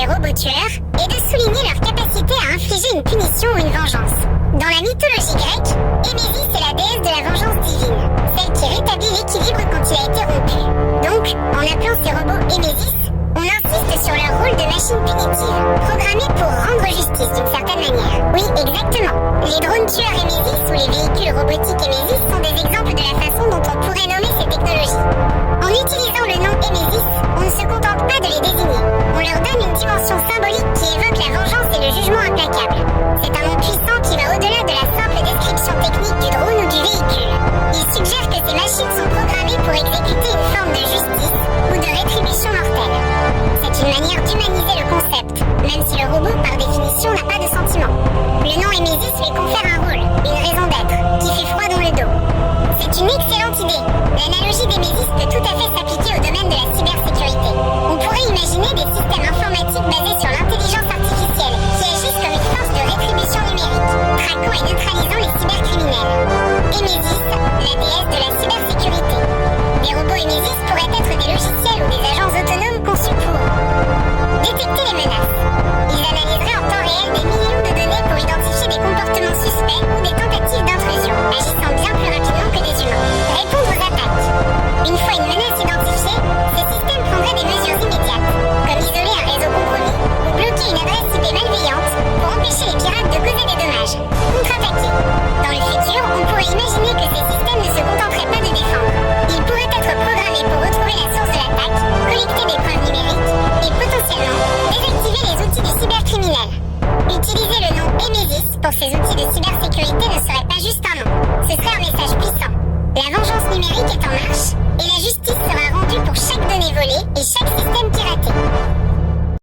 les robots tueurs et de souligner leur capacité à infliger une punition ou une vengeance. Dans la mythologie grecque, Némésis est la déesse de la vengeance divine, celle qui rétablit l'équilibre quand il a été rompu. Donc, en appelant ces robots Némésis, on insiste sur leur rôle de machine punitive, programmée pour rendre justice d'une certaine manière. Oui, exactement. Les drones tueurs Némésis ou les véhicules robotiques Némésis sont des exemples de la façon dont on pourrait nommer ces technologies. En utilisant le nom Némésis, on ne se contente pas de les désigner. On leur donne une dimension symbolique qui évoque la vengeance et le jugement implacable. C'est un nom puissant qui va au-delà de la simple description technique du drone ou du véhicule. Il suggère que ces machines sont programmées pour exécuter une forme de justice ou de rétribution mortelle. C'est une manière d'humaniser le concept, même si le robot, par définition, n'a pas de sentiment. Le nom Némésis lui confère un rôle, une raison d'être, qui fait froid dans le dos. C'est une excellente idée. L'analogie d'Némésis peut tout à fait s'appliquer au domaine de la cybersécurité. On pourrait imaginer des systèmes informatiques basés sur l'intelligence artificielle, qui agissent comme une force de rétribution numérique, traquant et neutralisant les cybercriminels. Némésis, la déesse de la cybersécurité. Les robots Némésis pourraient être des logiciels ou des agents autonomes conçus pour détecter les menaces. Ils analyseraient en temps réel des millions de données pour identifier des comportements suspects ou des tentatives d'intrusion, agissant bien plus rapidement que des humains. Répondre aux attaques. Une fois une menace